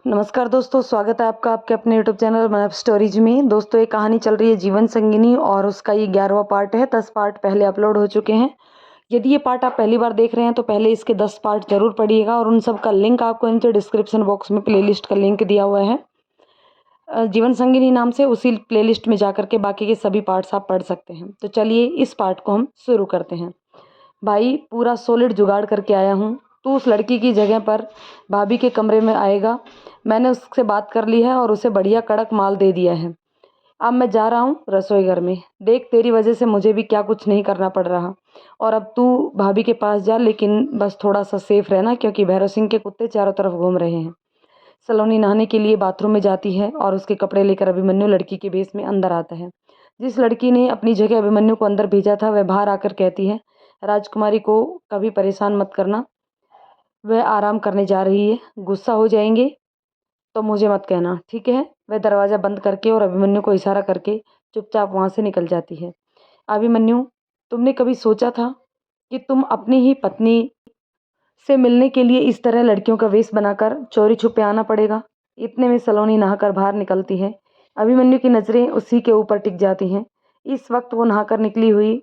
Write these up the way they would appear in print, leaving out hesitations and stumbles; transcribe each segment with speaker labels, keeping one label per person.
Speaker 1: नमस्कार दोस्तों, स्वागत है आपका आपके अपने यूट्यूब चैनल मनप स्टोरीज में। दोस्तों, एक कहानी चल रही है जीवन संगिनी और उसका ये 11वां पार्ट है। 10 पार्ट पहले अपलोड हो चुके हैं। यदि ये पार्ट आप पहली बार देख रहे हैं तो पहले इसके 10 पार्ट जरूर पढ़िएगा और उन सब का लिंक आपको नीचे डिस्क्रिप्शन बॉक्स में प्लेलिस्ट का लिंक दिया हुआ है जीवन संगिनी नाम से। उसी प्लेलिस्ट में जाकर के बाकी के सभी पार्ट्स आप पढ़ सकते हैं। तो चलिए इस पार्ट को हम शुरू करते हैं। भाई, पूरा सॉलिड जुगाड़ करके आया हूँ। तू उस लड़की की जगह पर भाभी के कमरे में आएगा। मैंने उससे बात कर ली है और उसे बढ़िया कड़क माल दे दिया है। अब मैं जा रहा हूँ रसोई घर में। देख, तेरी वजह से मुझे भी क्या कुछ नहीं करना पड़ रहा। और अब तू भाभी के पास जा, लेकिन बस थोड़ा सा सेफ रहना, क्योंकि भैरव सिंह के कुत्ते चारों तरफ घूम रहे हैं। सलोनी नहाने के लिए बाथरूम में जाती है और उसके कपड़े लेकर अभिमन्यु लड़की के भेष में अंदर आता है। जिस लड़की ने अपनी जगह अभिमन्यु को अंदर भेजा था वह बाहर आकर कहती है, राजकुमारी को कभी परेशान मत करना, वह आराम करने जा रही है। गुस्सा हो जाएंगे तो मुझे मत कहना, ठीक है। वह दरवाज़ा बंद करके और अभिमन्यु को इशारा करके चुपचाप वहाँ से निकल जाती है। अभिमन्यु, तुमने कभी सोचा था कि तुम अपनी ही पत्नी से मिलने के लिए इस तरह लड़कियों का वेश बनाकर चोरी छुपे आना पड़ेगा? इतने में सलोनी नहाकर बाहर निकलती है। अभिमन्यु की नज़रें उसी के ऊपर टिक जाती हैं। इस वक्त वो नहाकर निकली हुई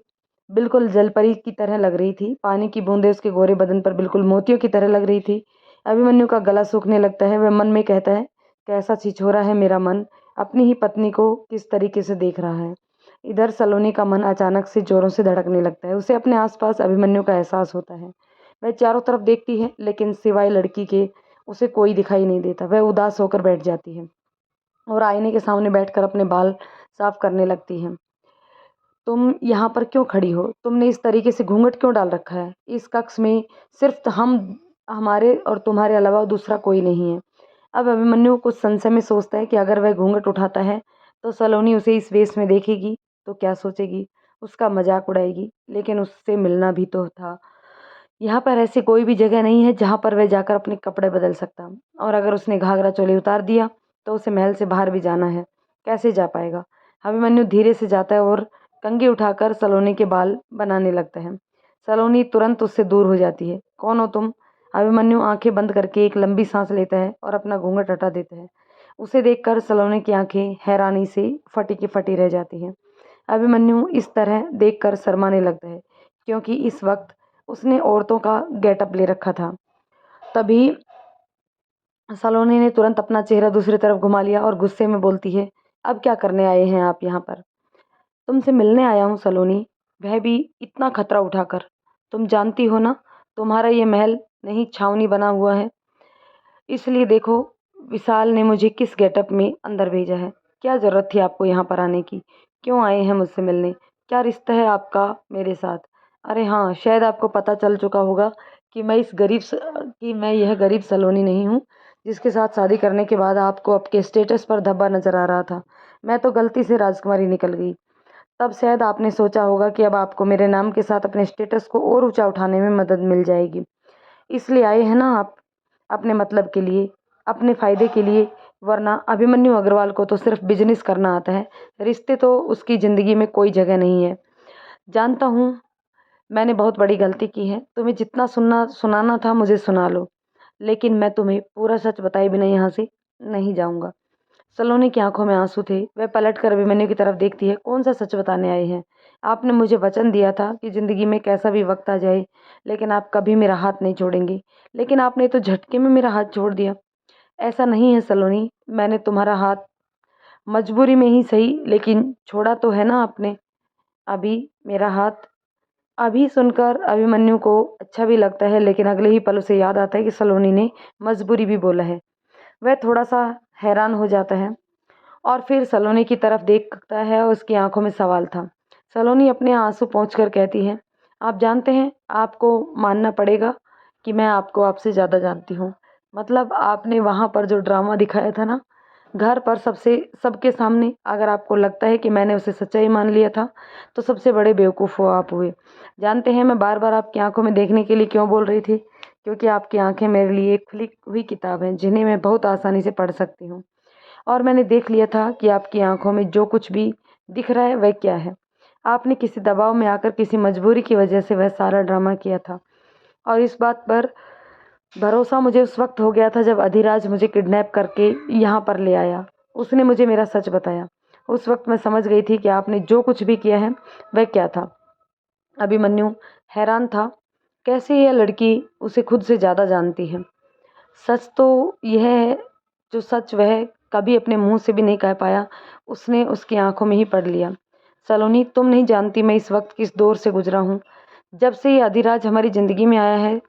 Speaker 1: बिल्कुल जलपरी की तरह लग रही थी। पानी की बूंदें उसके गोरे बदन पर बिल्कुल मोतियों की तरह लग रही थी। अभिमन्यु का गला सूखने लगता है। वह मन में कहता है, कैसा छिछोरा है मेरा मन, अपनी ही पत्नी को किस तरीके से देख रहा है। इधर सलोनी का मन अचानक से जोरों से धड़कने लगता है। उसे अपने आसपास अभिमन्यु का एहसास होता है। वह चारों तरफ देखती है, लेकिन सिवाय लड़की के उसे कोई दिखाई नहीं देता। वह उदास होकर बैठ जाती है और आईने के सामने बैठकर अपने बाल साफ करने लगती है। तुम यहाँ पर क्यों खड़ी हो? तुमने इस तरीके से घूंघट क्यों डाल रखा है? इस कक्ष में सिर्फ हमारे और तुम्हारे अलावा दूसरा कोई नहीं है। अब अभिमन्यु कुछ संशय में सोचता है कि अगर वह घूंघट उठाता है तो सलोनी उसे इस वेश में देखेगी तो क्या सोचेगी, उसका मजाक उड़ाएगी। लेकिन उससे मिलना भी तो था। यहाँ पर ऐसी कोई भी जगह नहीं है जहाँ पर वह जाकर अपने कपड़े बदल सकता। और अगर उसने घाघरा चोली उतार दिया तो उसे महल से बाहर भी जाना है। कैसे जा पाएगा? अभिमन्यु धीरे से जाता है और कंघी उठाकर सलोनी के बाल बनाने लगता है। सलोनी तुरंत उससे दूर हो जाती है। कौन हो तुम? अभिमन्यु आंखें बंद करके एक लंबी सांस लेता है और अपना घूंघट हटा देता है। उसे देखकर सलोनी की आंखें हैरानी से फटी की फटी रह जाती हैं। अभिमन्यु इस तरह देखकर शर्माने लगता है, क्योंकि इस वक्त उसने औरतों का गेटअप ले रखा था। तभी सलोनी ने तुरंत अपना चेहरा दूसरी तरफ घुमा लिया और गुस्से में बोलती है, अब क्या करने आए हैं आप यहाँ पर? तुमसे मिलने आया हूँ सलोनी, वह भी इतना खतरा उठाकर। तुम जानती हो ना, तुम्हारा ये महल नहीं छावनी बना हुआ है। इसलिए देखो विशाल ने मुझे किस गेटअप में अंदर भेजा है। क्या ज़रूरत थी आपको यहाँ पर आने की? क्यों आए हैं मुझसे मिलने? क्या रिश्ता है आपका मेरे साथ? अरे हाँ, शायद आपको पता चल चुका होगा कि मैं यह गरीब सलोनी नहीं हूँ जिसके साथ शादी करने के बाद आपको आपके स्टेटस पर धब्बा नजर आ रहा था। मैं तो गलती से राजकुमारी निकल गई। तब शायद आपने सोचा होगा कि अब आपको मेरे नाम के साथ अपने स्टेटस को और ऊंचा उठाने में मदद मिल जाएगी। इसलिए आए हैं ना आप, अपने मतलब के लिए, अपने फ़ायदे के लिए। वरना अभिमन्यु अग्रवाल को तो सिर्फ बिजनेस करना आता है, रिश्ते तो उसकी ज़िंदगी में कोई जगह नहीं है। जानता हूँ मैंने बहुत बड़ी गलती की है। तुम्हें जितना सुनाना था मुझे सुना लो, लेकिन मैं तुम्हें पूरा सच बताए बिना यहाँ से नहीं जाऊँगा। सलोनी की आंखों में आंसू थे। वह पलटकर अभिमन्यु की तरफ देखती है। कौन सा सच बताने आए हैं? आपने मुझे वचन दिया था कि ज़िंदगी में कैसा भी वक्त आ जाए, लेकिन आप कभी मेरा हाथ नहीं छोड़ेंगे। लेकिन आपने तो झटके में मेरा हाथ छोड़ दिया। ऐसा नहीं है सलोनी, मैंने तुम्हारा हाथ मजबूरी में ही सही, लेकिन छोड़ा तो है ना आपने अभी मेरा हाथ। अभी सुनकर अभिमन्यु को अच्छा भी लगता है, लेकिन अगले ही पल उसे याद आता है कि सलोनी ने मजबूरी भी बोला है। वह थोड़ा सा हैरान हो जाता है और फिर सलोनी की तरफ देखता है और उसकी आंखों में सवाल था। सलोनी अपने आंसू पोंछकर कहती है, आप जानते हैं, आपको मानना पड़ेगा कि मैं आपको आपसे ज़्यादा जानती हूँ। मतलब आपने वहाँ पर जो ड्रामा दिखाया था ना, घर पर सबके सामने, अगर आपको लगता है कि मैंने उसे सच्चाई मान लिया था तो सबसे बड़े बेवकूफ़ हो आप हुए। जानते हैं मैं बार बार आपकी आंखों में देखने के लिए क्यों बोल रही थी? क्योंकि आपकी आंखें मेरे लिए एक खुली हुई किताब हैं जिन्हें मैं बहुत आसानी से पढ़ सकती हूँ। और मैंने देख लिया था कि आपकी आंखों में जो कुछ भी दिख रहा है वह क्या है। आपने किसी दबाव में आकर, किसी मजबूरी की वजह से वह सारा ड्रामा किया था। और इस बात पर भरोसा मुझे उस वक्त हो गया था जब अधिराज मुझे किडनैप करके यहाँ पर ले आया। उसने मुझे मेरा सच बताया। उस वक्त मैं समझ गई थी कि आपने जो कुछ भी किया है वह क्या था। अभिमन्यु हैरान था, कैसे यह लड़की उसे खुद से ज़्यादा जानती है। सच तो यह है, जो सच वह कभी अपने मुंह से भी नहीं कह पाया, उसने उसकी आंखों में ही पढ़ लिया। सलोनी, तुम नहीं जानती मैं इस वक्त किस दौर से गुजरा हूँ। जब से ये अधिराज हमारी ज़िंदगी में आया है,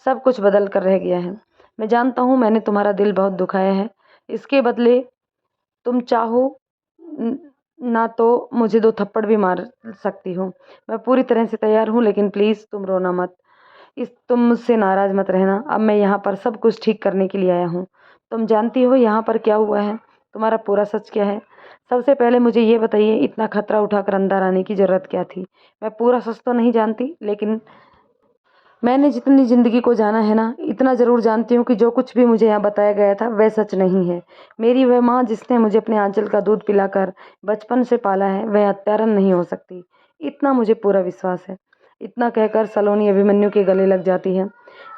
Speaker 1: सब कुछ बदल कर रह गया है। मैं जानता हूँ मैंने तुम्हारा दिल बहुत दुखाया है। इसके बदले तुम चाहो न- ना तो मुझे 2 थप्पड़ भी मार सकती हो। मैं पूरी तरह से तैयार हूँ, लेकिन प्लीज़ तुम रोना मत। तुम मुझसे नाराज़ मत रहना। अब मैं यहाँ पर सब कुछ ठीक करने के लिए आया हूँ। तुम जानती हो यहाँ पर क्या हुआ है, तुम्हारा पूरा सच क्या है। सबसे पहले मुझे ये बताइए, इतना खतरा उठाकर अंदर आने की ज़रूरत क्या थी। मैं पूरा सच तो नहीं जानती, लेकिन मैंने जितनी ज़िंदगी को जाना है ना, इतना ज़रूर जानती हूँ कि जो कुछ भी मुझे यहाँ बताया गया था वह सच नहीं है। मेरी वह माँ जिसने मुझे अपने आंचल का दूध पिलाकर बचपन से पाला है, वह हत्यारन नहीं हो सकती। इतना मुझे पूरा विश्वास है। इतना कहकर सलोनी अभिमन्यु के गले लग जाती है।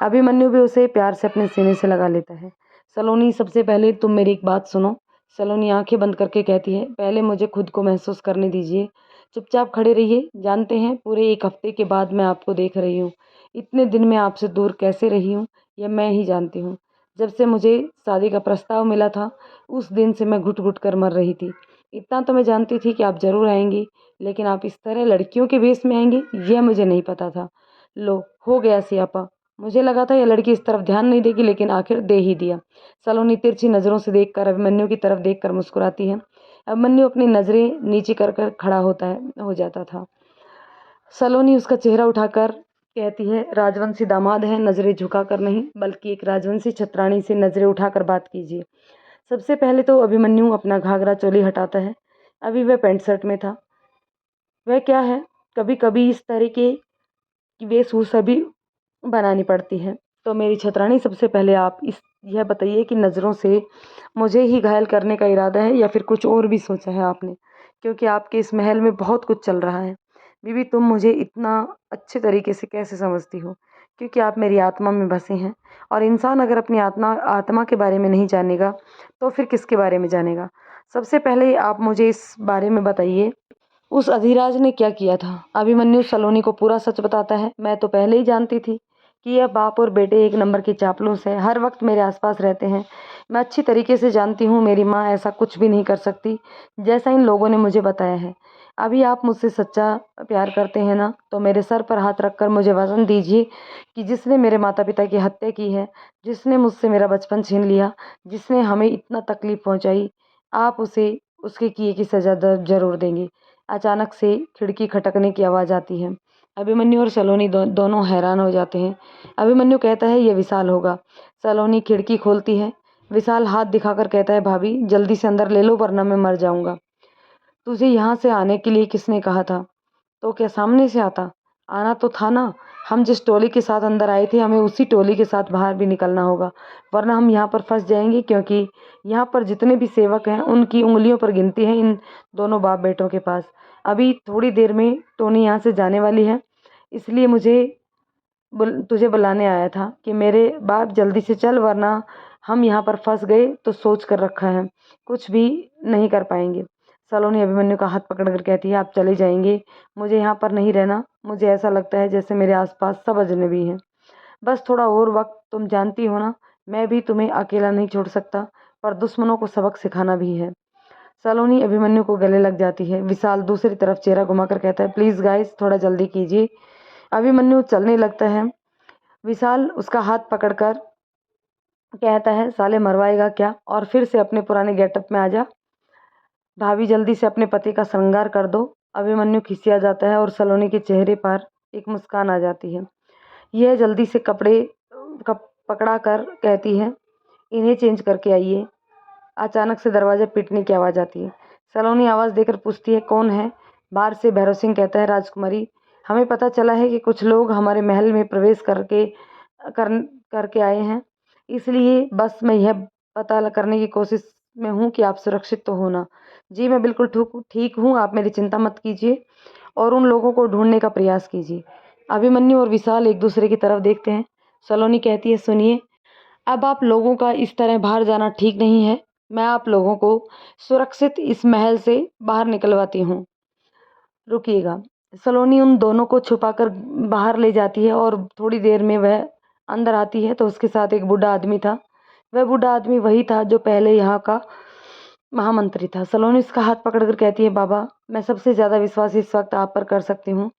Speaker 1: अभिमन्यु भी उसे प्यार से अपने सीने से लगा लेता है। सलोनी, सबसे पहले तुम मेरी एक बात सुनो। सलोनी आंखें बंद करके कहती है, पहले मुझे खुद को महसूस करने दीजिए। चुपचाप खड़े रहिए। जानते हैं, पूरे 1 हफ्ते के बाद मैं आपको देख रही हूँ। इतने दिन मैं आपसे दूर कैसे रही हूँ, यह मैं ही जानती हूँ। जब से मुझे शादी का प्रस्ताव मिला था, उस दिन से मैं घुट घुट कर मर रही थी। इतना तो मैं जानती थी कि आप ज़रूर आएंगी, लेकिन आप इस तरह लड़कियों के भेष में आएंगी, यह मुझे नहीं पता था। लो, हो गया सियापा। मुझे लगा था यह लड़की इस तरफ ध्यान नहीं देगी, लेकिन आखिर दे ही दिया। सलोनी तिरछी नज़रों से देखकर अभिमन्यु की तरफ देखकर मुस्कुराती है। अभिमन्यु अपनी नज़रें नीचे कर कर खड़ा हो जाता था। सलोनी उसका चेहरा उठाकर कहती है, राजवंशी दामाद है, नज़रें झुकाकर नहीं, बल्कि एक राजवंशी छत्राणी से नज़रें उठाकर बात कीजिए। सबसे पहले तो अभिमन्यु अपना घाघरा चोली हटाता है। अभी वह पैंट शर्ट में था। वह क्या है, कभी कभी इस तरीके की वेशभूषा भी बनानी पड़ती है। तो मेरी छतरानी, सबसे पहले आप यह बताइए कि नज़रों से मुझे ही घायल करने का इरादा है या फिर कुछ और भी सोचा है आपने, क्योंकि आपके इस महल में बहुत कुछ चल रहा है। बीवी, तुम मुझे इतना अच्छे तरीके से कैसे समझती हो, क्योंकि आप मेरी आत्मा में बसे हैं। और इंसान अगर अपनी आत्मा आत्मा के बारे में नहीं जानेगा तो फिर किसके बारे में जानेगा। सबसे पहले आप मुझे इस बारे में बताइए, उस अधिराज ने क्या किया था। अभिमन्यु सलोनी को पूरा सच बताता है। मैं तो पहले ही जानती थी कि यह बाप और बेटे एक नंबर के चापलूस हैं, हर वक्त मेरे आसपास रहते हैं। मैं अच्छी तरीके से जानती हूँ मेरी माँ ऐसा कुछ भी नहीं कर सकती जैसा इन लोगों ने मुझे बताया है। अभी आप मुझसे सच्चा प्यार करते हैं ना, तो मेरे सर पर हाथ रखकर मुझे वचन दीजिए कि जिसने मेरे माता पिता की हत्या की है, जिसने मुझसे मेरा बचपन छीन लिया, जिसने हमें इतना तकलीफ पहुँचाई, आप उसे उसके किए की सज़ा ज़रूर देंगे। अचानक से खिड़की खटकने की आवाज़ आती है। अभिमन्यु और सलोनी दोनों हैरान हो जाते हैं। अभिमन्यु कहता है, ये विशाल होगा। सलोनी खिड़की खोलती है। विशाल हाथ दिखाकर कहता है, भाभी जल्दी से अंदर ले लो वरना मैं मर जाऊंगा। तुझे यहाँ से आने के लिए किसने कहा था? तो क्या सामने से आता? आना तो था ना। हम जिस टोली के साथ अंदर आए थे, हमें उसी टोली के साथ बाहर भी निकलना होगा, वरना हम यहाँ पर फंस जाएंगे। क्योंकि यहाँ पर जितने भी सेवक हैं उनकी उंगलियों पर गिनती है इन दोनों बाप बेटों के पास। अभी थोड़ी देर में टोनी यहाँ से जाने वाली है, इसलिए मुझे तुझे बुलाने आया था कि मेरे बाप जल्दी से चल, वरना हम यहाँ पर फंस गए तो सोच कर रखा है, कुछ भी नहीं कर पाएंगे। सलोनी अभिमन्यु का हाथ पकड़कर कहती है, आप चले जाएंगे, मुझे यहाँ पर नहीं रहना। मुझे ऐसा लगता है जैसे मेरे आसपास सब अजनबी हैं। बस थोड़ा और वक्त। तुम जानती हो ना, मैं भी तुम्हें अकेला नहीं छोड़ सकता, पर दुश्मनों को सबक सिखाना भी है। सलोनी अभिमन्यु को गले लग जाती है। विशाल दूसरी तरफ चेहरा घुमाकर कहता है, प्लीज़ गाइस, थोड़ा जल्दी कीजिए। अभिमन्यु चलने लगता है। विशाल उसका हाथ पकड़कर कहता है, साले मरवाएगा क्या, और फिर से अपने पुराने गेटअप में आ जा। भाभी जल्दी से अपने पति का श्रृंगार कर दो। अभिमन्यु खिसिया जाता है और सलोनी के चेहरे पर एक मुस्कान आ जाती है। यह जल्दी से कपड़े पकड़ा कर कहती है, इन्हें चेंज करके आइए। अचानक से दरवाजे पीटने की आवाज़ आती है। सलोनी आवाज़ देकर पूछती है, कौन है? बाहर से भैरव सिंह कहता है, राजकुमारी, हमें पता चला है कि कुछ लोग हमारे महल में प्रवेश करके आए हैं, इसलिए बस मैं यह पता करने की कोशिश में हूँ कि आप सुरक्षित तो हो ना। जी मैं बिल्कुल ठीक हूँ, आप मेरी चिंता मत कीजिए और उन लोगों को ढूंढने का प्रयास कीजिए। अभिमन्यु और विशाल एक दूसरे की तरफ देखते हैं। सलोनी कहती है, सुनिए, अब आप लोगों का इस तरह बाहर जाना ठीक नहीं है। मैं आप लोगों को सुरक्षित इस महल से बाहर निकलवाती हूँ। रुकिएगा। सलोनी उन दोनों को छुपाकर बाहर ले जाती है और थोड़ी देर में वह अंदर आती है तो उसके साथ एक बूढ़ा आदमी था। वह बूढ़ा आदमी वही था जो पहले यहाँ का महामंत्री था। सलोनी उसका हाथ पकड़कर कहती है, बाबा, मैं सबसे ज़्यादा विश्वास इस वक्त आप पर कर सकती हूँ।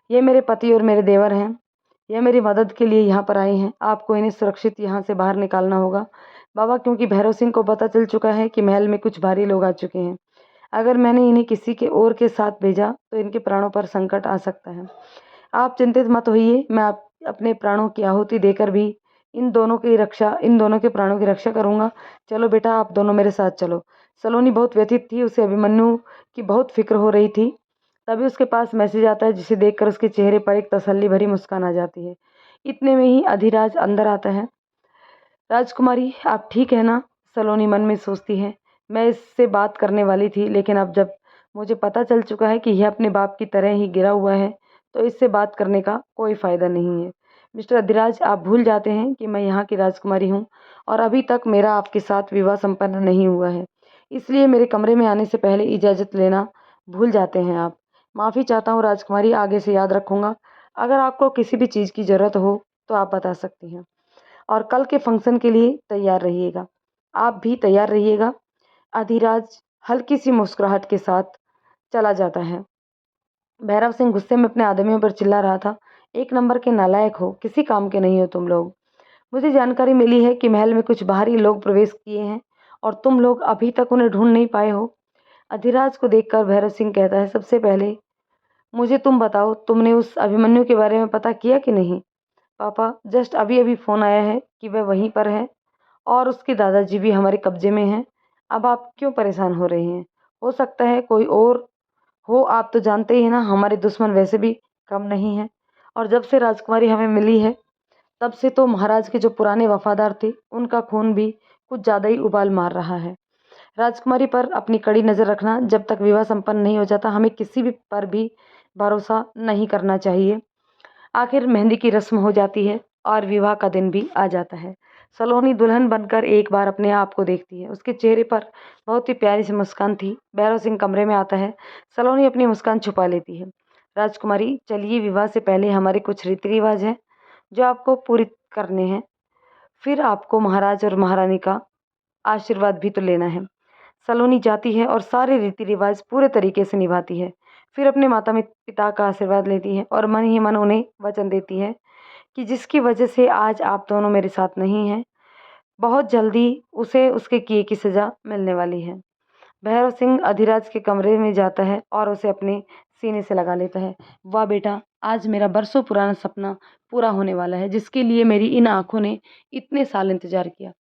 Speaker 1: ये मेरे पति और मेरे देवर हैं। यह मेरी मदद के लिए यहाँ पर आए हैं। आपको इन्हें सुरक्षित यहाँ से बाहर निकालना होगा बाबा, क्योंकि भैरव सिंह को पता चल चुका है कि महल में कुछ भारी लोग आ चुके हैं। अगर मैंने इन्हें किसी के और के साथ भेजा तो इनके प्राणों पर संकट आ सकता है। आप चिंतित मत होइए, मैं आप अपने प्राणों की आहुति देकर भी इन दोनों के प्राणों की रक्षा करूंगा। चलो बेटा, आप दोनों मेरे साथ चलो। सलोनी बहुत व्यथित थी, उसे अभिमन्यु की बहुत फिक्र हो रही थी। तभी उसके पास मैसेज आता है जिसे देखकर उसके चेहरे पर एक तसल्ली भरी मुस्कान आ जाती है। इतने में ही अधिराज अंदर आता है। राजकुमारी, आप ठीक है ना? सलोनी मन में सोचती है। मैं इससे बात करने वाली थी, लेकिन अब जब मुझे पता चल चुका है कि यह अपने बाप की तरह ही गिरा हुआ है तो इससे बात करने का कोई फ़ायदा नहीं है। मिस्टर अधिराज, आप भूल जाते हैं कि मैं यहाँ की राजकुमारी हूँ और अभी तक मेरा आपके साथ विवाह संपन्न नहीं हुआ है, इसलिए मेरे कमरे में आने से पहले इजाज़त लेना भूल जाते हैं आप। माफ़ी चाहता हूँ राजकुमारी, आगे से याद रखूँगा। अगर आपको किसी भी चीज़ की ज़रूरत हो तो आप बता सकती हैं। और कल के फंक्शन के लिए तैयार रहिएगा। आप भी तैयार रहिएगा। अधिराज हल्की सी मुस्कुराहट के साथ चला जाता है। भैरव सिंह गुस्से में अपने आदमियों पर चिल्ला रहा था, एक नंबर के नालायक हो, किसी काम के नहीं हो तुम लोग। मुझे जानकारी मिली है कि महल में कुछ बाहरी लोग प्रवेश किए हैं और तुम लोग अभी तक उन्हें ढूंढ नहीं पाए हो। अधिराज को देखकर भैरव सिंह कहता है, सबसे पहले मुझे तुम बताओ, तुमने उस अभिमन्यु के बारे में पता किया कि नहीं? पापा, जस्ट अभी अभी फ़ोन आया है कि वह वहीं पर है और उसके दादाजी भी हमारे कब्जे में हैं। अब आप क्यों परेशान हो रहे हैं? हो सकता है कोई और हो, आप तो जानते ही हैं ना, हमारे दुश्मन वैसे भी कम नहीं हैं। और जब से राजकुमारी हमें मिली है तब से तो महाराज के जो पुराने वफादार थे उनका खून भी कुछ ज़्यादा ही उबाल मार रहा है। राजकुमारी पर अपनी कड़ी नज़र रखना, जब तक विवाह संपन्न नहीं हो जाता हमें किसी भी पर भी भरोसा नहीं करना चाहिए। आखिर मेहंदी की रस्म हो जाती है और विवाह का दिन भी आ जाता है। सलोनी दुल्हन बनकर एक बार अपने आप को देखती है। उसके चेहरे पर बहुत ही प्यारी सी मुस्कान थी। भैरव सिंह कमरे में आता है। सलोनी अपनी मुस्कान छुपा लेती है। राजकुमारी, चलिए, विवाह से पहले हमारे कुछ रीति रिवाज हैं जो आपको पूरी करने हैं। फिर आपको महाराज और महारानी का आशीर्वाद भी तो लेना है। सलोनी जाती है और सारे रीति रिवाज पूरे तरीके से निभाती है। फिर अपने माता पिता का आशीर्वाद लेती है और मन ही मन उन्हें वचन देती है कि जिसकी वजह से आज आप दोनों मेरे साथ नहीं हैं, बहुत जल्दी उसे उसके किए की सज़ा मिलने वाली है। भैरव सिंह अधिराज के कमरे में जाता है और उसे अपने सीने से लगा लेता है। वाह बेटा, आज मेरा बरसों पुराना सपना पूरा होने वाला है, जिसके लिए मेरी इन आँखों ने इतने साल इंतज़ार किया।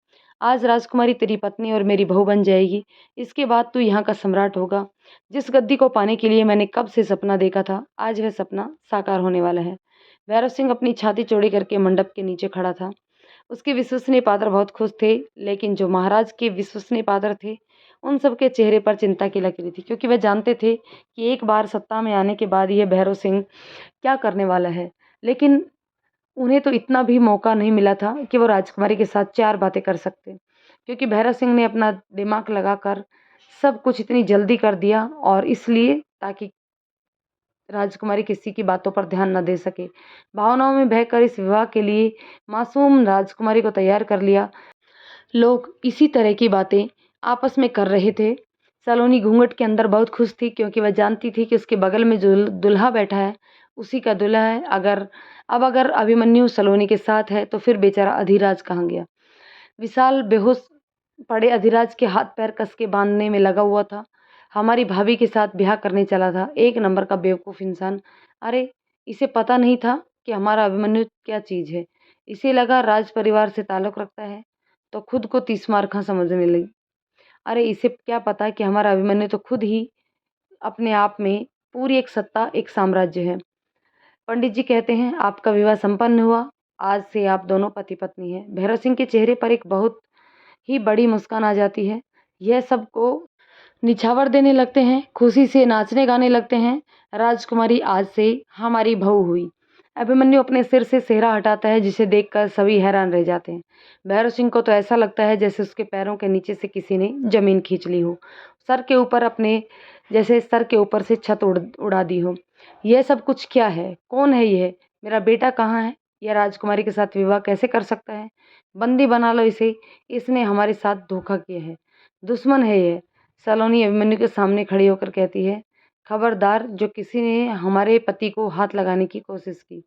Speaker 1: आज राजकुमारी तेरी पत्नी और मेरी बहू बन जाएगी। इसके बाद तू यहाँ का सम्राट होगा। जिस गद्दी को पाने के लिए मैंने कब से सपना देखा था, आज वह सपना साकार होने वाला है। भैरव सिंह अपनी छाती चौड़ी करके मंडप के नीचे खड़ा था। उसके विश्वसनीय पात्र बहुत खुश थे, लेकिन जो महाराज के विश्वसनीय पात्र थे, उन सबके चेहरे पर चिंता की लकीरें थी, क्योंकि वे जानते थे कि एक बार सत्ता में आने के बाद यह भैरव सिंह क्या करने वाला है। लेकिन उन्हें तो इतना भी मौका नहीं मिला था कि वो राजकुमारी के साथ चार बातें कर सकते, क्योंकि भैरव सिंह ने अपना दिमाग लगाकर सब कुछ इतनी जल्दी कर दिया, और इसलिए ताकि राजकुमारी किसी की बातों पर ध्यान न दे सके। भावनाओं में बहकर इस विवाह के लिए मासूम राजकुमारी को तैयार कर लिया। लोग इसी तरह की बातें आपस में कर रहे थे। सलोनी घूंघट के अंदर बहुत खुश थी, क्योंकि वह जानती थी कि उसके बगल में जो दुल्हा बैठा है उसी का दूल्हा है। अगर अभिमन्यु सलोनी के साथ है तो फिर बेचारा अधिराज कहाँ गया। विशाल बेहोश पड़े अधिराज के हाथ पैर कस के बांधने में लगा हुआ था। हमारी भाभी के साथ ब्याह करने चला था, एक नंबर का बेवकूफ़ इंसान। अरे, इसे पता नहीं था कि हमारा अभिमन्यु क्या चीज़ है। इसे लगा राज परिवार से ताल्लुक़ रखता है तो खुद को तीसमारखा समझने लगी। अरे, इसे क्या पता कि हमारा अभिमन्यु तो खुद ही अपने आप में पूरी एक सत्ता, एक साम्राज्य है। पंडित जी कहते हैं आपका विवाह संपन्न हुआ, आज से आप दोनों पति पत्नी हैं। भैरव सिंह के चेहरे पर एक बहुत ही बड़ी मुस्कान आ जाती है। यह सबको निछावर देने लगते हैं, खुशी से नाचने गाने लगते हैं। राजकुमारी आज से हमारी बहू हुई। अभिमन्यु अपने सिर से सेहरा हटाता है, जिसे देखकर सभी हैरान रह जाते हैं। भैरव सिंह को तो ऐसा लगता है जैसे उसके पैरों के नीचे से किसी ने जमीन खींच ली हो, सर के ऊपर अपने जैसे सर के ऊपर से छत उड़ा दी हो। यह सब कुछ क्या है? कौन है यह? मेरा बेटा कहाँ है? यह राजकुमारी के साथ विवाह कैसे कर सकता है? बंदी बना लो इसे, इसने हमारे साथ धोखा किया है, दुश्मन है यह। सलोनी अभिमन्यु के सामने खड़ी होकर कहती है, खबरदार, जो किसी ने हमारे पति को हाथ लगाने की कोशिश की।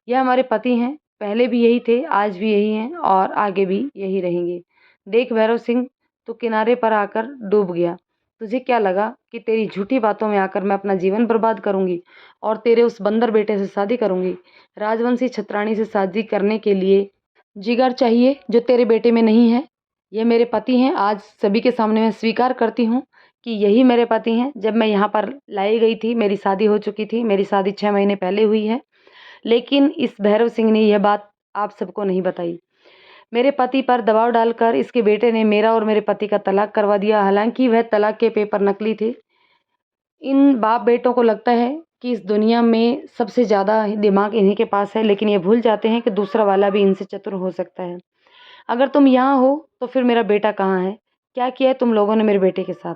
Speaker 1: यह हमारे पति हैं, पहले भी यही थे, आज भी यही हैं और आगे भी यही रहेंगे। देख भैरव सिंह, तू किनारे पर आकर डूब गया। तुझे क्या लगा कि तेरी झूठी बातों में आकर मैं अपना जीवन बर्बाद करूंगी और तेरे उस बंदर बेटे से शादी करूंगी? राजवंशी छत्राणी से शादी करने के लिए जिगर चाहिए जो तेरे बेटे में नहीं है। ये मेरे पति हैं, आज सभी के सामने मैं स्वीकार करती हूँ कि यही मेरे पति हैं। जब मैं यहाँ पर लाई गई थी, मेरी शादी हो चुकी थी, मेरी शादी 6 महीने पहले हुई है, लेकिन इस भैरव सिंह ने यह बात आप सबको नहीं बताई। मेरे पति पर दबाव डालकर इसके बेटे ने मेरा और मेरे पति का तलाक करवा दिया, हालांकि वह तलाक के पेपर नकली थे। इन बाप बेटों को लगता है कि इस दुनिया में सबसे ज़्यादा दिमाग इन्हीं के पास है, लेकिन ये भूल जाते हैं कि दूसरा वाला भी इनसे चतुर हो सकता है। अगर तुम यहाँ हो तो फिर मेरा बेटा कहाँ है? क्या किया है तुम लोगों ने मेरे बेटे के साथ?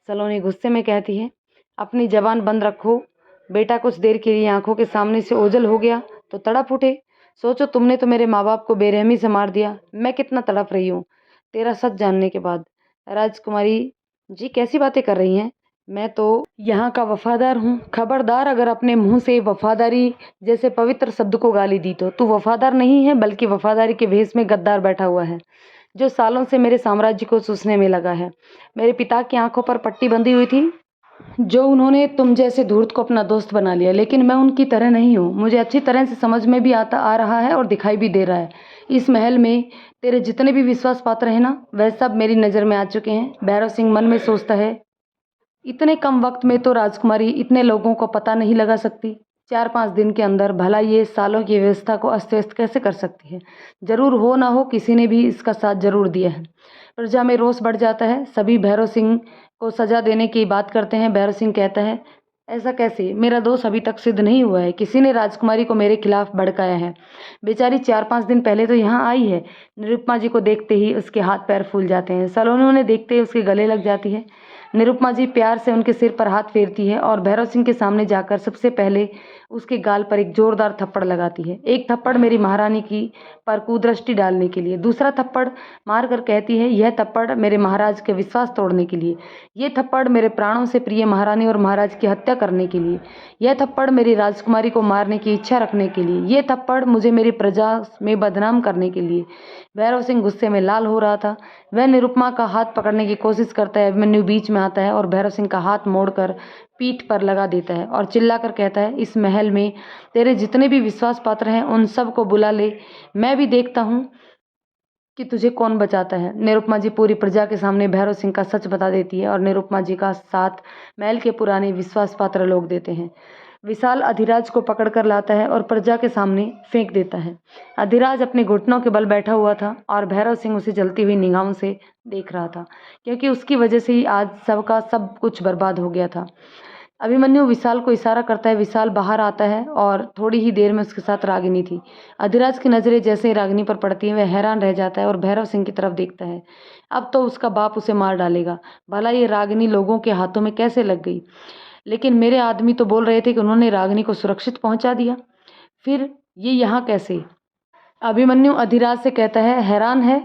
Speaker 1: सलोनी गुस्से में कहती है, अपनी जबान बंद रखो। बेटा कुछ देर के लिए आंखों के सामने से ओझल हो गया तो तड़प उठे। सोचो, तुमने तो मेरे माँ बाप को बेरहमी से मार दिया, मैं कितना तड़प रही हूँ तेरा सच जानने के बाद। राजकुमारी जी कैसी बातें कर रही हैं? मैं तो यहाँ का वफादार हूँ। खबरदार, अगर अपने मुंह से वफादारी जैसे पवित्र शब्द को गाली दी तो तू वफादार नहीं है, बल्कि वफादारी के भेष में गद्दार बैठा हुआ है, जो सालों से मेरे साम्राज्य को चूसने में लगा है। मेरे पिता की आंखों पर पट्टी बंधी हुई थी, जो उन्होंने तुम जैसे धूर्त को अपना दोस्त बना लिया, लेकिन मैं उनकी तरह नहीं हूँ। मुझे अच्छी तरह से समझ में भी आ रहा है और दिखाई भी दे रहा है। इस महल में तेरे जितने भी विश्वास पात्र हैं ना, वह सब मेरी नज़र में आ चुके हैं। भैरव सिंह मन में सोचता है, इतने कम वक्त में तो राजकुमारी इतने लोगों को पता नहीं लगा सकती। 4-5 दिन के अंदर भला ये सालों की व्यवस्था को अस्त व्यस्त कैसे कर सकती है? जरूर हो ना हो, किसी ने भी इसका साथ जरूर दिया है। प्रजा में रोष बढ़ जाता है, सभी भैरव सिंह को सजा देने की बात करते हैं। भैरव सिंह कहता है, ऐसा कैसे? मेरा दोष अभी तक सिद्ध नहीं हुआ है, किसी ने राजकुमारी को मेरे खिलाफ भड़काया है। बेचारी 4-5 दिन पहले तो यहाँ आई है। निरुपमा जी को देखते ही उसके हाथ पैर फूल जाते हैं। सलोनी उन्हें देखते ही उसके गले लग जाती है। निरुपमा जी प्यार से उनके सिर पर हाथ फेरती है और भैरव सिंह के सामने जाकर सबसे पहले उसके गाल पर एक जोरदार थप्पड़ लगाती है। एक थप्पड़ मेरी महारानी की पर कुदृष्टि डालने के लिए, दूसरा थप्पड़ मारकर कहती है, यह थप्पड़ मेरे महाराज के विश्वास तोड़ने के लिए, ये थप्पड़ मेरे प्राणों से प्रिय महारानी और महाराज की हत्या करने के लिए, यह थप्पड़ मेरी राजकुमारी को मारने की इच्छा रखने के लिए, ये थप्पड़ मुझे मेरी प्रजा में बदनाम करने के लिए। भैरव सिंह गुस्से में लाल हो रहा था। वह निरुपमा का हाथ पकड़ने की कोशिश करता है। अभिमन्यु बीच में आता है और भैरव सिंह का हाथ मोड़कर पीठ पर लगा देता है और चिल्लाकर कहता है, इस महल में तेरे जितने भी विश्वास पात्र हैं उन सब को बुला ले, मैं भी देखता हूँ कि तुझे कौन बचाता है। निरुपमा जी पूरी प्रजा के सामने भैरव सिंह का सच बता देती है और निरुपमा जी का साथ महल के पुराने विश्वास पात्र लोग देते हैं। विशाल अधिराज को पकड़कर लाता है और प्रजा के सामने फेंक देता है। अधिराज अपने घुटनों के बल बैठा हुआ था और भैरव सिंह उसे जलती हुई निगाहों से देख रहा था, क्योंकि उसकी वजह से ही आज सबका सब कुछ बर्बाद हो गया था। अभिमन्यु विशाल को इशारा करता है। विशाल बाहर आता है और थोड़ी ही देर में उसके साथ रागिनी थी। अधिराज की नज़रें जैसे ही रागिनी पर पड़ती हैं, वह हैरान रह जाता है और भैरव सिंह की तरफ देखता है। अब तो उसका बाप उसे मार डालेगा। भला ये रागिनी लोगों के हाथों में कैसे लग गई? लेकिन मेरे आदमी तो बोल रहे थे कि उन्होंने रागिनी को सुरक्षित पहुंचा दिया, फिर ये यहाँ कैसे? अभिमन्यु अधिराज से कहता है, हैरान है,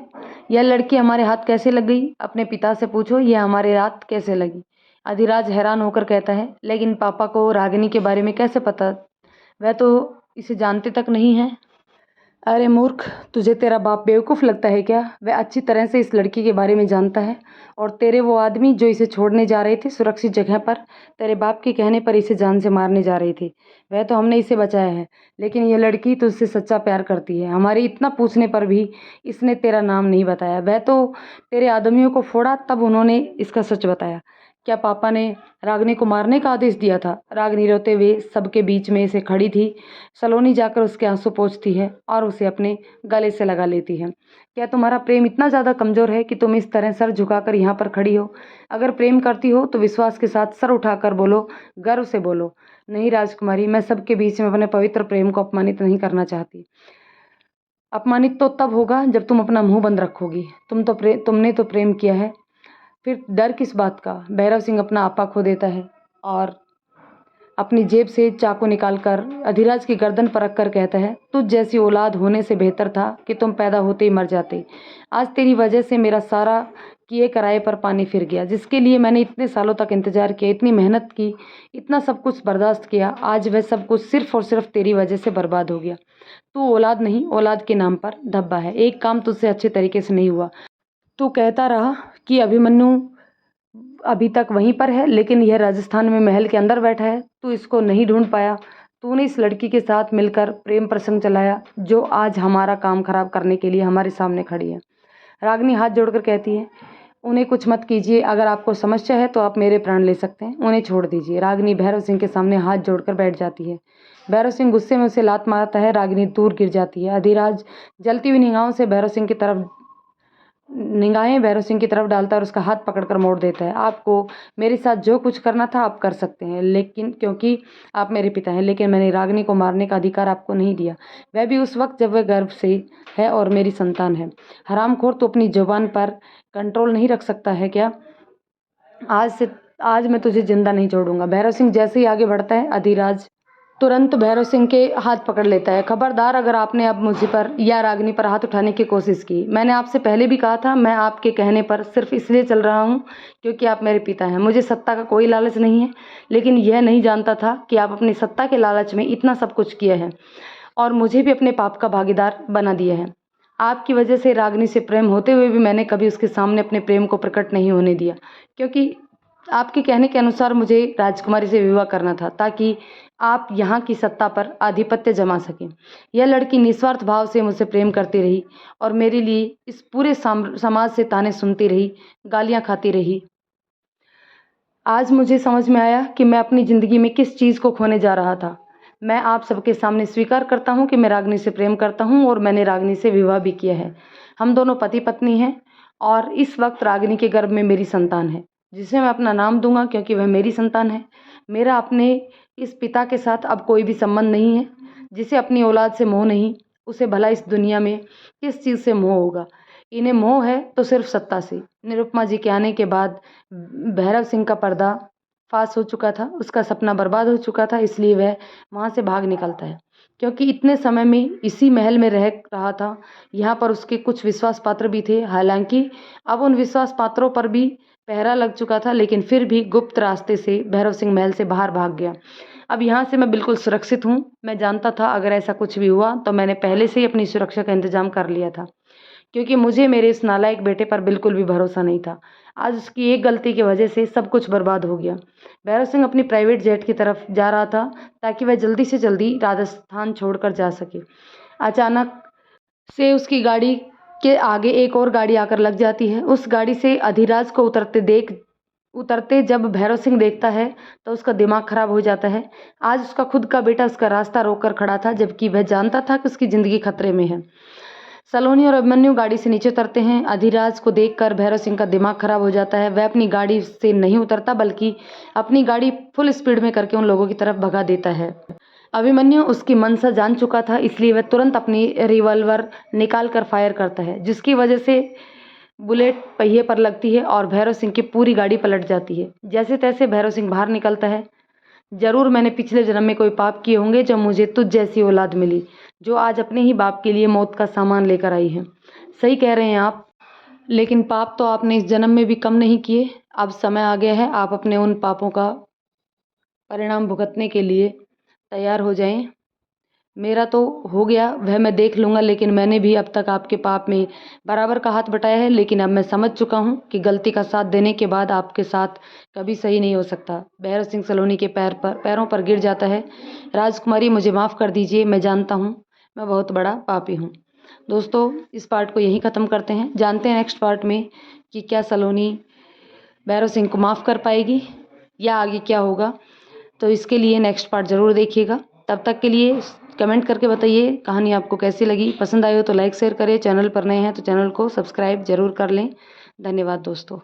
Speaker 1: यह लड़की हमारे हाथ कैसे लग गई? अपने पिता से पूछो यह हमारे हाथ कैसे लगी। अधिराज हैरान होकर कहता है, लेकिन पापा को रागिनी के बारे में कैसे पता? वह तो इसे जानते तक नहीं है। अरे मूर्ख, तुझे तेरा बाप बेवकूफ़ लगता है क्या? वह अच्छी तरह से इस लड़की के बारे में जानता है। और तेरे वो आदमी जो इसे छोड़ने जा रहे थे सुरक्षित जगह पर, तेरे बाप के कहने पर इसे जान से मारने जा रहे थे, वह तो हमने इसे बचाया है। लेकिन यह लड़की तुझसे सच्चा प्यार करती है। हमारे इतना पूछने पर भी इसने तेरा नाम नहीं बताया। वह तो तेरे आदमियों को फोड़ा तब उन्होंने इसका सच बताया। क्या पापा ने रागिनी को मारने का आदेश दिया था? रागिनी रोते हुए सबके बीच में से खड़ी थी। सलोनी जाकर उसके आंसू पोंछती है और उसे अपने गले से लगा लेती है। क्या तुम्हारा प्रेम इतना ज़्यादा कमज़ोर है कि तुम इस तरह सर झुकाकर यहाँ पर खड़ी हो? अगर प्रेम करती हो तो विश्वास के साथ सर उठाकर बोलो, गर्व से बोलो। नहीं राजकुमारी, मैं सबके बीच में अपने पवित्र प्रेम को अपमानित नहीं करना चाहती। अपमानित तो तब होगा जब तुम अपना मुंह बंद रखोगी। तुमने तो प्रेम किया है, फिर डर किस बात का। भैरव सिंह अपना आपा खो देता है और अपनी जेब से चाकू निकालकर अधिराज की गर्दन पर रख कर कहता है, तुझ जैसी औलाद होने से बेहतर था कि तुम पैदा होते ही मर जाते। आज तेरी वजह से मेरा सारा किए कराए पर पानी फिर गया। जिसके लिए मैंने इतने सालों तक इंतजार किया, इतनी मेहनत की, इतना सब कुछ बर्दाश्त किया, आज वह सब कुछ सिर्फ और सिर्फ तेरी वजह से बर्बाद हो गया। तू औलाद नहीं, औलाद के नाम पर धब्बा है। एक काम तुझसे अच्छे तरीके से नहीं हुआ। तू कहता रहा कि अभिमन्यु अभी तक वहीं पर है, लेकिन यह राजस्थान में महल के अंदर बैठा है। तू इसको नहीं ढूंढ पाया। तूने इस लड़की के साथ मिलकर प्रेम प्रसंग चलाया, जो आज हमारा काम खराब करने के लिए हमारे सामने खड़ी है। रागिनी हाथ जोड़कर कहती है, उन्हें कुछ मत कीजिए। अगर आपको समस्या है तो आप मेरे प्राण ले सकते हैं, उन्हें छोड़ दीजिए। रागिनी भैरव सिंह के सामने हाथ जोड़कर बैठ जाती है। भैरव सिंह गुस्से में उसे लात मारता है। रागिनी दूर गिर जाती है। अधिराज जलती हुई निगाहें भैरव सिंह की तरफ डालता है और उसका हाथ पकड़कर मोड़ देता है। आपको मेरे साथ जो कुछ करना था आप कर सकते हैं, लेकिन क्योंकि आप मेरे पिता हैं, लेकिन मैंने रागिनी को मारने का अधिकार आपको नहीं दिया, वह भी उस वक्त जब वह गर्भ से है और मेरी संतान है। हरामखोर, तो अपनी जुबान पर कंट्रोल नहीं रख सकता है क्या? आज मैं तुझे जिंदा नहीं छोड़ूंगा। भैरव सिंह जैसे ही आगे बढ़ता है, अधिराज तुरंत भैरव सिंह के हाथ पकड़ लेता है। खबरदार, अगर आपने अब मुझे पर या रागिनी पर हाथ उठाने की कोशिश की। मैंने आपसे पहले भी कहा था, मैं आपके कहने पर सिर्फ इसलिए चल रहा हूँ क्योंकि आप मेरे पिता हैं। मुझे सत्ता का कोई लालच नहीं है, लेकिन यह नहीं जानता था कि आप अपनी सत्ता के लालच में इतना सब कुछ किया है और मुझे भी अपने पाप का भागीदार बना दिया है। आपकी वजह से रागिनी से प्रेम होते हुए भी मैंने कभी उसके सामने अपने प्रेम को प्रकट नहीं होने दिया, क्योंकि आपके कहने के अनुसार मुझे राजकुमारी से विवाह करना था ताकि आप यहाँ की सत्ता पर आधिपत्य जमा सकें। यह लड़की निस्वार्थ भाव से मुझसे प्रेम करती रही और मेरे लिए इस पूरे समाज से ताने सुनती रही, गालियाँ खाती रही। आज मुझे समझ में आया कि मैं अपनी ज़िंदगी में किस चीज़ को खोने जा रहा था। मैं आप सबके सामने स्वीकार करता हूँ कि मैं रागिनी से प्रेम करता हूँ और मैंने रागिनी से विवाह भी किया है। हम दोनों पति पत्नी हैं और इस वक्त रागिनी के गर्भ में मेरी संतान है, जिसे मैं अपना नाम दूंगा क्योंकि वह मेरी संतान है। मेरा अपने इस पिता के साथ अब कोई भी संबंध नहीं है। जिसे अपनी औलाद से मोह नहीं, उसे भला इस दुनिया में किस चीज़ से मोह होगा। इन्हें मोह है तो सिर्फ सत्ता से। निरुपमा जी के आने के बाद भैरव सिंह का पर्दा फाश हो चुका था, उसका सपना बर्बाद हो चुका था, इसलिए वह वहाँ से भाग निकलता है। क्योंकि इतने समय में इसी महल में रह रहा था, यहाँ पर उसके कुछ विश्वास पात्र भी थे। हालांकि अब उन विश्वास पात्रों पर भी पहरा लग चुका था, लेकिन फिर भी गुप्त रास्ते से भैरव सिंह महल से बाहर भाग गया। अब यहाँ से मैं बिल्कुल सुरक्षित हूँ। मैं जानता था अगर ऐसा कुछ भी हुआ तो मैंने पहले से ही अपनी सुरक्षा का इंतजाम कर लिया था, क्योंकि मुझे मेरे इस नालायक बेटे पर बिल्कुल भी भरोसा नहीं था। आज उसकी एक गलती की वजह से सब कुछ बर्बाद हो गया। भैरव सिंह अपनी प्राइवेट जेट की तरफ जा रहा था ताकि वह जल्दी से जल्दी राजस्थान छोड़कर जा सके। अचानक से उसकी गाड़ी के आगे एक और गाड़ी आकर लग जाती है। उस गाड़ी से अधिराज को उतरते जब भैरव सिंह देखता है तो उसका दिमाग खराब हो जाता है। आज उसका खुद का बेटा उसका रास्ता रोककर खड़ा था, जबकि वह जानता था कि उसकी ज़िंदगी खतरे में है। सलोनी और अभिमन्यु गाड़ी से नीचे उतरते हैं। अधिराज को देखकर भैरव सिंह का दिमाग खराब हो जाता है। वह अपनी गाड़ी से नहीं उतरता, बल्कि अपनी गाड़ी फुल स्पीड में करके उन लोगों की तरफ भगा देता है। अभिमन्यु उसकी मंशा जान चुका था, इसलिए वह तुरंत अपनी रिवॉल्वर निकाल कर फायर करता है, जिसकी वजह से बुलेट पहिए पर लगती है और भैरव सिंह की पूरी गाड़ी पलट जाती है। जैसे तैसे भैरव सिंह बाहर निकलता है। जरूर मैंने पिछले जन्म में कोई पाप किए होंगे जो मुझे तुझ जैसी औलाद मिली, जो आज अपने ही बाप के लिए मौत का सामान लेकर आई है। सही कह रहे हैं आप, लेकिन पाप तो आपने इस जन्म में भी कम नहीं किए। अब समय आ गया है आप अपने उन पापों का परिणाम भुगतने के लिए तैयार हो जाएं। मेरा तो हो गया, वह मैं देख लूँगा, लेकिन मैंने भी अब तक आपके पाप में बराबर का हाथ बटाया है। लेकिन अब मैं समझ चुका हूँ कि गलती का साथ देने के बाद आपके साथ कभी सही नहीं हो सकता। भैरव सिंह सलोनी के पैरों पर गिर जाता है। राजकुमारी, मुझे माफ़ कर दीजिए, मैं जानता हूँ मैं बहुत बड़ा पापी हूँ। दोस्तों, इस पार्ट को यहीं ख़त्म करते हैं। जानते हैं नेक्स्ट पार्ट में कि क्या सलोनी भैरव सिंह को माफ़ कर पाएगी या आगे क्या होगा। तो इसके लिए नेक्स्ट पार्ट ज़रूर देखिएगा। तब तक के लिए कमेंट करके बताइए कहानी आपको कैसी लगी। पसंद आई हो तो लाइक शेयर करें। चैनल पर नए हैं तो चैनल को सब्सक्राइब जरूर कर लें। धन्यवाद दोस्तों।